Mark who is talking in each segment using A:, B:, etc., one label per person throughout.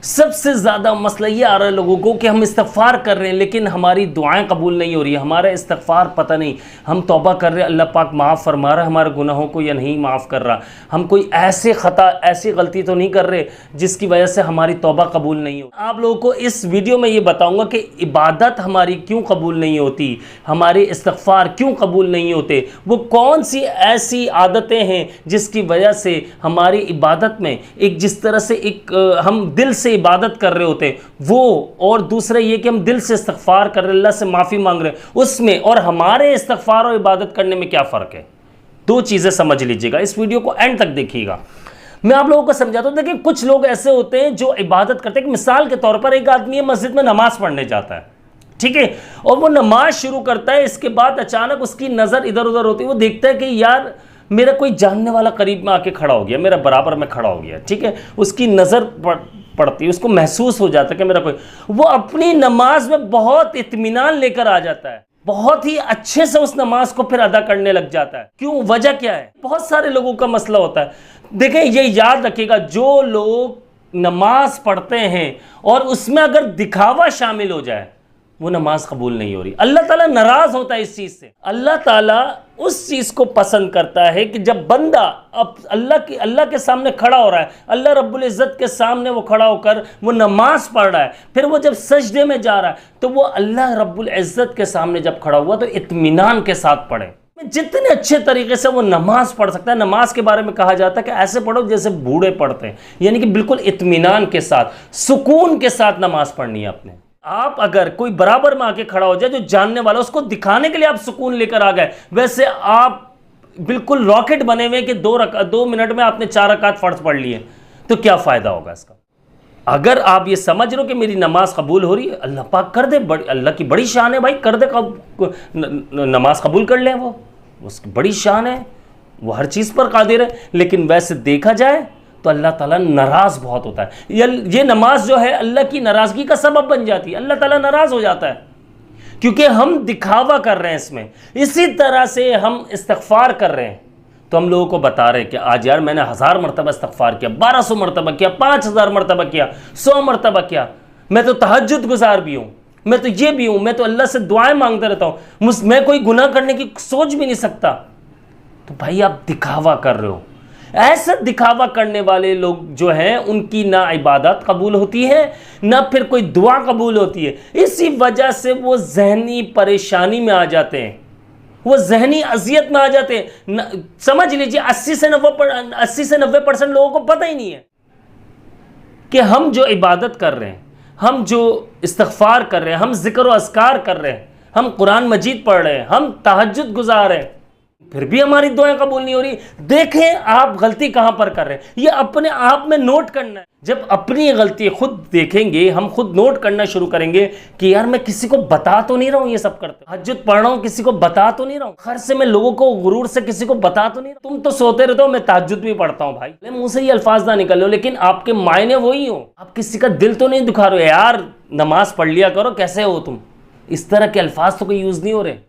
A: سب سے زیادہ مسئلہ یہ آ رہا ہے لوگوں کو کہ ہم استغفار کر رہے ہیں لیکن ہماری دعائیں قبول نہیں ہو رہی ہے، ہمارا استغفار پتہ نہیں، ہم توبہ کر رہے ہیں اللہ پاک معاف فرما رہا ہے ہمارے گناہوں کو یا نہیں معاف کر رہا، ہم کوئی ایسے خطا ایسی غلطی تو نہیں کر رہے جس کی وجہ سے ہماری توبہ قبول نہیں ہو۔ آپ لوگوں کو اس ویڈیو میں یہ بتاؤں گا کہ عبادت ہماری کیوں قبول نہیں ہوتی، ہمارے استغفار کیوں قبول نہیں ہوتے، وہ کون سی ایسی عادتیں ہیں جس کی وجہ سے ہماری عبادت میں ایک جس طرح سے ایک ہم دل سے عبادت کر رہے ہوتے وہ، اور دوسرا یہ کہ ہم دل سے استغفار کر رہے اللہ سے معافی مانگ رہے اس میں، اور ہمارے استغفار اور عبادت کرنے میں کیا فرق ہے، دو چیزیں سمجھ لیجئے گا، اس ویڈیو کو اینڈ تک دیکھیے گا۔ میں آپ لوگوں کو سمجھاتا ہوں، دیکھیں کچھ لوگ ایسے ہوتے ہیں جو عبادت کرتے ہیں، مثال کے طور پر ایک آدمی مسجد میں نماز پڑھنے جاتا ہے، ٹھیک ہے، اور وہ نماز شروع کرتا ہے، اس کے بعد اچانک اس کی نظر ادھر ادھر ہوتی ہے، وہ دیکھتا ہے کہ یار میرا کوئی جاننے والا قریب میں آ کے کھڑا ہو گیا، میرا برابر میں کھڑا ہو گیا، ٹھیک ہے، اس کی نظر پڑتی ہے، اس کو محسوس ہو جاتا ہے کہ میرا کوئی، وہ اپنی نماز میں بہت اطمینان لے کر آ جاتا ہے، بہت ہی اچھے سے اس نماز کو پھر ادا کرنے لگ جاتا ہے۔ کیوں؟ وجہ کیا ہے؟ بہت سارے لوگوں کا مسئلہ ہوتا ہے۔ دیکھیں یہ یاد رکھیے گا، جو لوگ نماز پڑھتے ہیں اور اس میں اگر دکھاوا شامل ہو جائے وہ نماز قبول نہیں ہو رہی۔ اللہ تعالیٰ ناراض ہوتا ہے اس چیز سے، اللہ تعالیٰ اس چیز کو پسند کرتا ہے کہ جب بندہ اب اللہ کے سامنے کھڑا ہو رہا ہے، اللہ رب العزت کے سامنے وہ کھڑا ہو کر وہ نماز پڑھ رہا ہے، پھر وہ جب سجدے میں جا رہا ہے تو وہ اللہ رب العزت کے سامنے جب کھڑا ہوا تو اطمینان کے ساتھ پڑھے، جتنے اچھے طریقے سے وہ نماز پڑھ سکتا ہے۔ نماز کے بارے میں کہا جاتا ہے کہ ایسے پڑھو جیسے بوڑھے پڑھتے ہیں، یعنی کہ بالکل اطمینان کے ساتھ سکون کے ساتھ نماز پڑھنی ہے اپنے۔ آپ اگر کوئی برابر میں آ کے کھڑا ہو جائے جو جاننے والا، اس کو دکھانے کے لیے آپ سکون لے کر آ گئے، ویسے آپ بالکل راکٹ بنے ہوئے کہ 2 منٹ میں آپ نے 4 رکعت فرض پڑھ لیے، تو کیا فائدہ ہوگا اس کا؟ اگر آپ یہ سمجھ رہے ہو کہ میری نماز قبول ہو رہی ہے، اللہ پاک کر دے، اللہ کی بڑی شان ہے بھائی، کر دے، نماز قبول کر لیں، وہ اس کی بڑی شان ہے، وہ ہر چیز پر قادر ہے، لیکن ویسے دیکھا جائے تو اللہ تعالیٰ ناراض بہت ہوتا ہے۔ یہ نماز جو ہے اللہ کی ناراضگی کا سبب بن جاتی ہے، اللہ تعالیٰ ناراض ہو جاتا ہے کیونکہ ہم دکھاوا کر رہے ہیں اس میں۔ اسی طرح سے ہم استغفار کر رہے ہیں تو ہم لوگوں کو بتا رہے ہیں کہ آج یار میں نے 1000 مرتبہ استغفار کیا، 1200 مرتبہ کیا، 5000 مرتبہ کیا، 100 مرتبہ کیا، میں تو تہجد گزار بھی ہوں، میں تو یہ بھی ہوں، میں تو اللہ سے دعائیں مانگتا رہتا ہوں، میں کوئی گناہ کرنے کی سوچ بھی نہیں سکتا۔ تو بھائی آپ دکھاوا کر رہے ہو۔ ایسا دکھاوا کرنے والے لوگ جو ہیں ان کی نہ عبادت قبول ہوتی ہے نہ پھر کوئی دعا قبول ہوتی ہے، اسی وجہ سے وہ ذہنی پریشانی میں آ جاتے ہیں، وہ ذہنی اذیت میں آ جاتے ہیں۔ سمجھ لیجئے 80 سے 90% لوگوں کو پتہ ہی نہیں ہے کہ ہم جو عبادت کر رہے ہیں، ہم جو استغفار کر رہے ہیں، ہم ذکر و اذکار کر رہے ہیں، ہم قرآن مجید پڑھ رہے ہیں، ہم تہجد گزار رہے ہیں، پھر بھی ہماری دعائیں قبول نہیں ہو رہی۔ دیکھیں آپ غلطی کہاں پر کر رہے ہیں، یہ اپنے آپ میں نوٹ کرنا ہے۔ جب اپنی غلطی خود دیکھیں گے، ہم خود نوٹ کرنا شروع کریں گے کہ یار میں کسی کو بتا تو نہیں رہا ہوں یہ سب کرتے، تہجد پڑھ رہا ہوں کسی کو بتا تو نہیں رہا ہوں، خر سے میں لوگوں کو غرور سے کسی کو بتا تو نہیں رہا ہوں، تم تو سوتے رہتے ہو، میں تہجد بھی پڑھتا ہوں بھائی، منہ سے یہ الفاظ نہ نکل لو لیکن آپ کے معنی وہی ہو، آپ کسی کا دل تو نہیں دکھا رہے ہو، یار نماز پڑھ لیا کرو، کیسے ہو تم، اس طرح کے الفاظ تو کوئی یوز نہیں ہو رہے۔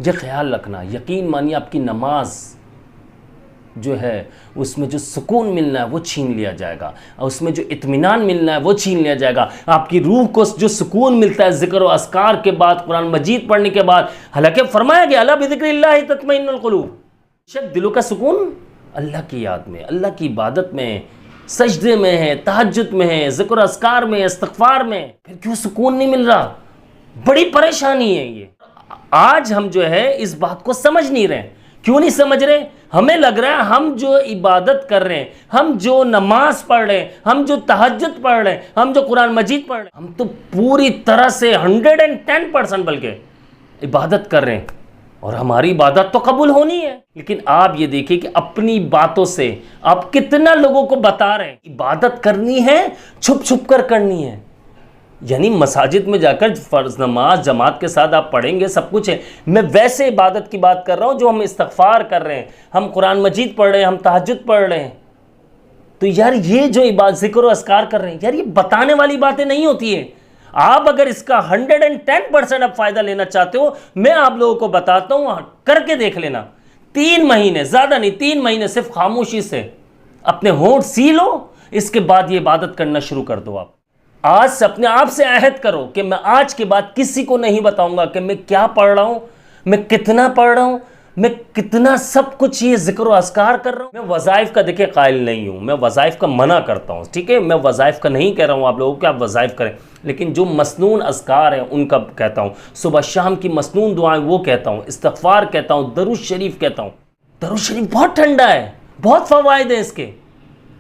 A: یہ خیال رکھنا، یقین مانیے آپ کی نماز جو ہے اس میں جو سکون ملنا ہے وہ چھین لیا جائے گا، اور اس میں جو اطمینان ملنا ہے وہ چھین لیا جائے گا۔ آپ کی روح کو جو سکون ملتا ہے ذکر و اذکار کے بعد، قرآن مجید پڑھنے کے بعد، حالانکہ فرمایا گیا الا بذکر اللہ تطمئن القلوب، شک دلوں کا سکون اللہ کی یاد میں، اللہ کی عبادت میں، سجدے میں ہے، تہجد میں ہے، ذکر و اذکار میں، استغفار میں، پھر کیوں سکون نہیں مل رہا؟ بڑی پریشانی ہے یہ۔ آج ہم جو ہے اس بات کو سمجھ نہیں رہے۔ کیوں نہیں سمجھ رہے؟ ہمیں لگ رہا ہے ہم جو عبادت کر رہے ہیں، ہم جو نماز پڑھ رہے ہیں، ہم جو تہجد پڑھ رہے ہیں، ہم جو قرآن مجید پڑھ رہے ہیں، ہم تو پوری طرح سے 110% بلکہ عبادت کر رہے ہیں، اور ہماری عبادت تو قبول ہونی ہے۔ لیکن آپ یہ دیکھیں کہ اپنی باتوں سے آپ کتنا لوگوں کو بتا رہے ہیں عبادت کرنی ہے، چھپ چھپ کر کرنی ہے، یعنی مساجد میں جا کر فرض نماز جماعت کے ساتھ آپ پڑھیں گے، سب کچھ ہے، میں ویسے عبادت کی بات کر رہا ہوں جو ہم استغفار کر رہے ہیں، ہم قرآن مجید پڑھ رہے ہیں، ہم تہجد پڑھ رہے ہیں، تو یار یہ جو عبادت ذکر و اذکار کر رہے ہیں، یار یہ بتانے والی باتیں نہیں ہوتی ہیں۔ آپ اگر اس کا 110% اب فائدہ لینا چاہتے ہو، میں آپ لوگوں کو بتاتا ہوں، کر کے دیکھ لینا، 3 مہینے، زیادہ نہیں 3 مہینے صرف خاموشی سے اپنے ہونٹ سی لو، اس کے بعد یہ عبادت کرنا شروع کر دو. آپ آج سے اپنے آپ سے عہد کرو کہ میں آج کے بعد کسی کو نہیں بتاؤں گا کہ میں کیا پڑھ رہا ہوں, میں کتنا پڑھ رہا ہوں, میں کتنا سب کچھ یہ ذکر و اذکار کر رہا ہوں. میں وظائف کا دیکھیں قائل نہیں ہوں, میں وظائف کا منع کرتا ہوں, ٹھیک ہے, میں وظائف کا نہیں کہہ رہا ہوں آپ لوگوں کہ آپ وظائف کریں, لیکن جو مسنون اذکار ہیں ان کا کہتا ہوں, صبح شام کی مسنون دعائیں وہ کہتا ہوں, استغفار کہتا ہوں, درود شریف کہتا ہوں. درود شریف بہت ٹھنڈا ہے, بہت فوائد ہیں اس کے,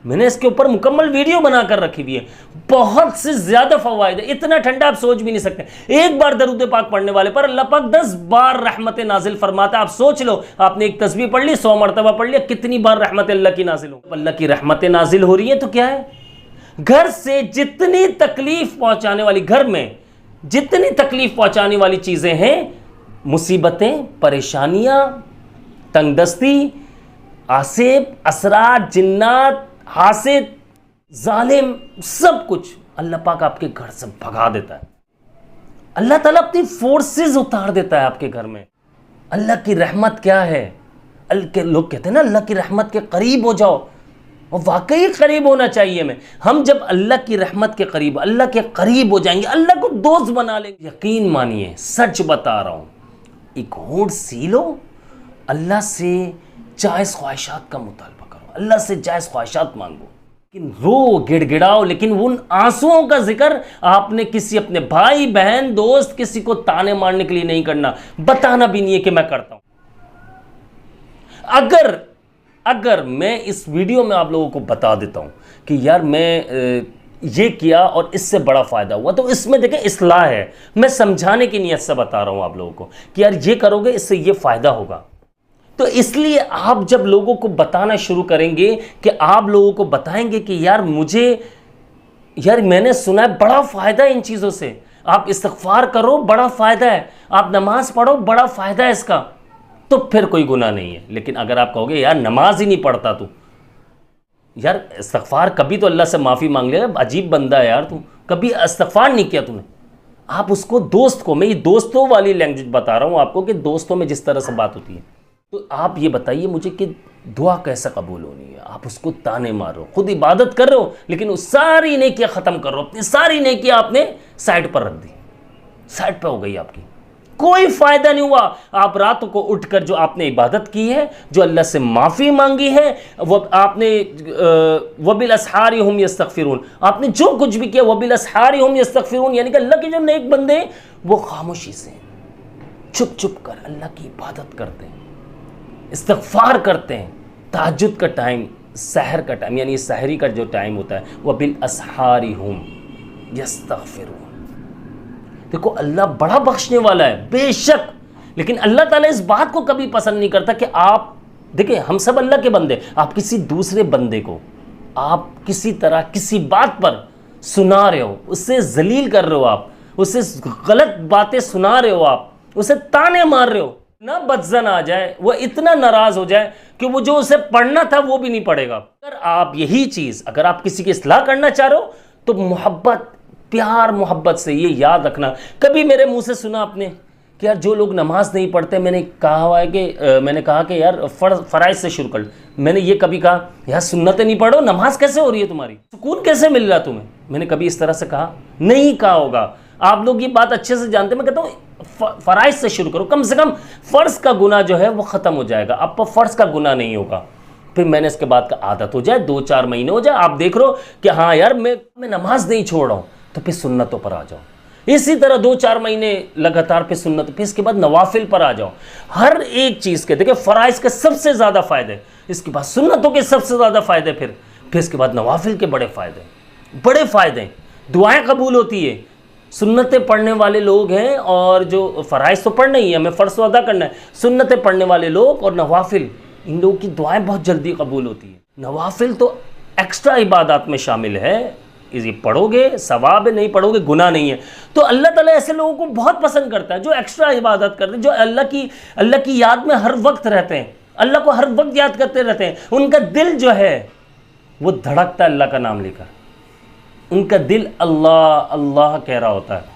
A: میں نے اس کے اوپر مکمل ویڈیو بنا کر رکھی ہوئی ہے, بہت سے زیادہ فوائد ہیں, اتنا ٹھنڈا آپ سوچ بھی نہیں سکتے. ایک بار درود پاک پڑھنے والے پر اللہ پاک 10 بار رحمت نازل فرماتا ہے. آپ سوچ لو, آپ نے ایک تسبیح پڑھ لی, 100 مرتبہ پڑھ لیا, کتنی بار رحمت اللہ کی نازل ہو. اللہ کی رحمت نازل ہو رہی ہے تو کیا ہے, گھر سے جتنی تکلیف پہنچانے والی, گھر میں جتنی تکلیف پہنچانے والی چیزیں ہیں, مصیبتیں, پریشانیاں, تنگ دستی, آصف, اسرات, جنات, حاسد, ظالم, سب کچھ اللہ پاک آپ کے گھر سے بھگا دیتا ہے. اللہ تعالیٰ اپنی فورسز اتار دیتا ہے آپ کے گھر میں. اللہ کی رحمت کیا ہے, لوگ کہتے ہیں نا اللہ کی رحمت کے قریب ہو جاؤ, اور واقعی قریب ہونا چاہیے. ہم جب اللہ کی رحمت کے قریب, اللہ کے قریب ہو جائیں گے, اللہ کو دوست بنا لیں گے. یقین مانیے, سچ بتا رہا ہوں, ایک ہونٹ سی لو, اللہ سے جائز خواہشات کا مطالبہ کرو, اللہ سے جائز خواہشات مانگو, لیکن رو, گڑ گڑاؤ, لیکن ان آنسوؤں کا ذکر آپ نے کسی اپنے بھائی, بہن, دوست, کسی کو تانے مارنے کے لیے نہیں کرنا, بتانا بھی نہیں ہے کہ میں کرتا ہوں. اگر میں اس ویڈیو میں آپ لوگوں کو بتا دیتا ہوں کہ یار میں یہ کیا اور اس سے بڑا فائدہ ہوا, تو اس میں دیکھیں اصلاح ہے, میں سمجھانے کی نیت سے بتا رہا ہوں آپ لوگوں کو کہ یار یہ کرو گے اس سے یہ فائدہ ہوگا. تو اس لیے آپ جب لوگوں کو بتانا شروع کریں گے کہ آپ لوگوں کو بتائیں گے کہ یار میں نے سنا ہے بڑا فائدہ ہے ان چیزوں سے, آپ استغفار کرو بڑا فائدہ ہے, آپ نماز پڑھو بڑا فائدہ ہے اس کا, تو پھر کوئی گناہ نہیں ہے. لیکن اگر آپ کہو گے یار نماز ہی نہیں پڑھتا تو, یار استغفار کبھی تو اللہ سے معافی مانگ لے, عجیب بندہ ہے یار تو, کبھی استغفار نہیں کیا تو نے, آپ اس کو دوست کو, میں یہ دوستوں والی لینگویج بتا رہا ہوں آپ کو کہ دوستوں میں جس طرح سے بات ہوتی ہے, تو آپ یہ بتائیے مجھے کہ دعا کیسے قبول ہونی ہے. آپ اس کو تانے مارو, خود عبادت کر رہے ہو لیکن اس ساری نیکیاں ختم کر رہے ہو, اپنی ساری نیکیاں آپ نے سائڈ پر رکھ دی, سائڈ پہ ہو گئی آپ کی, کوئی فائدہ نہیں ہوا. آپ راتوں کو اٹھ کر جو آپ نے عبادت کی ہے, جو اللہ سے معافی مانگی ہے, وہ آپ نے وَبِالْأَسْحَارِ هُمْ يَسْتَغْفِرُونَ, آپ نے جو کچھ بھی کیا وَبِالْأَسْحَارِ هُمْ يَسْتَغْفِرُونَ, یعنی کہ اللہ کے جو نیک بندے وہ خاموشی سے چھپ چھپ کر اللہ کی عبادت کرتے ہیں, استغفار کرتے ہیں. تہجد کا ٹائم, سحر کا ٹائم, یعنی سحری کا جو ٹائم ہوتا ہے, وَبِالْأَسْحَارِ هُمْ يَسْتَغْفِرُونَ. دیکھو اللہ بڑا بخشنے والا ہے بے شک, لیکن اللہ تعالیٰ اس بات کو کبھی پسند نہیں کرتا کہ آپ دیکھیں, ہم سب اللہ کے بندے, آپ کسی دوسرے بندے کو آپ کسی طرح کسی بات پر سنا رہے ہو, اس سے ذلیل کر رہے ہو, آپ اسے غلط باتیں سنا رہے ہو, آپ اسے تانے مار رہے ہو, نہ بدزن آ جائے, وہ اتنا ناراض ہو جائے کہ وہ جو اسے پڑھنا تھا وہ بھی نہیں پڑھے گا. اگر آپ یہی چیز, اگر آپ کسی کی اصلاح کرنا چاہ رہے ہو تو محبت, پیار محبت سے یہ یاد رکھنا. کبھی میرے منہ سے سنا آپ نے کہ یار جو لوگ نماز نہیں پڑھتے, میں نے کہا کہ یار فرائض سے شروع کر, میں نے یہ کبھی کہا یار سنتیں نہیں پڑھو, نماز کیسے ہو رہی ہے تمہاری, سکون کیسے مل رہا تمہیں, میں نے کبھی اس طرح سے کہا نہیں کہا ہوگا. آپ لوگ یہ بات اچھے سے جانتے ہیں, میں کہتا ہوں فرائض سے شروع کرو, کم سے کم فرض کا گناہ جو ہے وہ ختم ہو جائے گا, آپ پر فرض کا گناہ نہیں ہوگا. پھر میں نے اس کے بعد کا عادت ہو جائے, 2-4 مہینے ہو جائے, آپ دیکھ رہے ہو کہ ہاں یار میں نماز نہیں چھوڑ رہا ہوں, تو پھر سنتوں پر آ جاؤ. اسی طرح 2-4 مہینے لگاتار پہ سنت, پھر اس کے بعد نوافل پر آ جاؤ. ہر ایک چیز کے دیکھیں فرائض کے سب سے زیادہ فائدے, اس کے بعد سنتوں کے سب سے زیادہ فائدے, پھر اس کے بعد نوافل کے بڑے فائدے. دعائیں قبول ہوتی ہے. سنتیں پڑھنے والے لوگ ہیں, اور جو فرائض تو پڑھنا ہی ہے, ہمیں فرض تو ادا کرنا ہے, سنتیں پڑھنے والے لوگ اور نوافل, ان لوگوں کی دعائیں بہت جلدی قبول ہوتی ہیں. نوافل تو ایکسٹرا عبادات میں شامل ہے, یہ پڑھو گے ثواب ہے, نہیں پڑھو گے گناہ نہیں ہے. تو اللہ تعالیٰ ایسے لوگوں کو بہت پسند کرتا ہے جو ایکسٹرا عبادت کرتے ہیں, جو اللہ کی یاد میں ہر وقت رہتے ہیں, اللہ کو ہر وقت یاد کرتے رہتے ہیں. ان کا دل جو ہے وہ دھڑکتا ہے اللہ کا نام لے کر, ان کا دل اللہ اللہ کہہ رہا ہوتا ہے.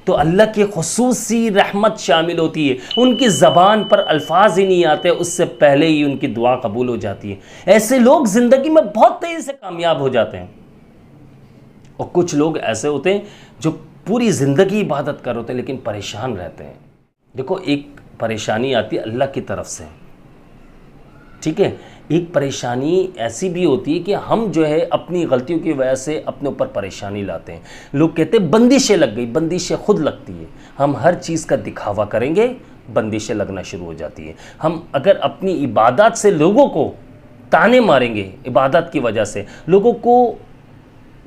A: تو اللہ کی خصوصی رحمت شامل ہوتی ہے، ان کی زبان پر الفاظ ہی نہیں آتے، اس سے پہلے ہی ان کی دعا قبول ہو جاتی ہے۔ ایسے لوگ زندگی میں بہت تیزی سے کامیاب ہو جاتے ہیں، اور کچھ لوگ ایسے ہوتے ہیں جو پوری زندگی عبادت کر ہوتے ہیں لیکن پریشان رہتے ہیں۔ دیکھو ایک پریشانی آتی ہے اللہ کی طرف سے، ٹھیک ہے، ایک پریشانی ایسی بھی ہوتی ہے کہ ہم جو ہے اپنی غلطیوں کی وجہ سے اپنے اوپر پریشانی لاتے ہیں۔ لوگ کہتے ہیں بندشیں لگ گئی، بندشیں خود لگتی ہے، ہم ہر چیز کا دکھاوا کریں گے بندشیں لگنا شروع ہو جاتی ہیں۔ ہم اگر اپنی عبادات سے لوگوں کو تانے ماریں گے، عبادت کی وجہ سے لوگوں کو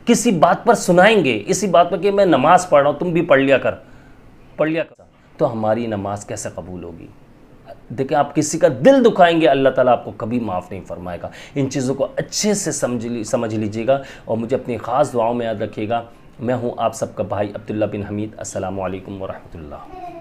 A: کسی بات پر سنائیں گے، اسی بات پر کہ میں نماز پڑھ رہا ہوں تم بھی پڑھ لیا کر، تو ہماری نماز کیسے قبول ہوگی؟ دیکھیں آپ کسی کا دل دکھائیں گے، اللہ تعالیٰ آپ کو کبھی معاف نہیں فرمائے گا۔ ان چیزوں کو اچھے سے سمجھ لیجئے گا، اور مجھے اپنی خاص دعاؤں میں یاد رکھیے گا۔ میں ہوں آپ سب کا بھائی عبداللہ بن حمید۔ السلام علیکم ورحمۃ اللہ۔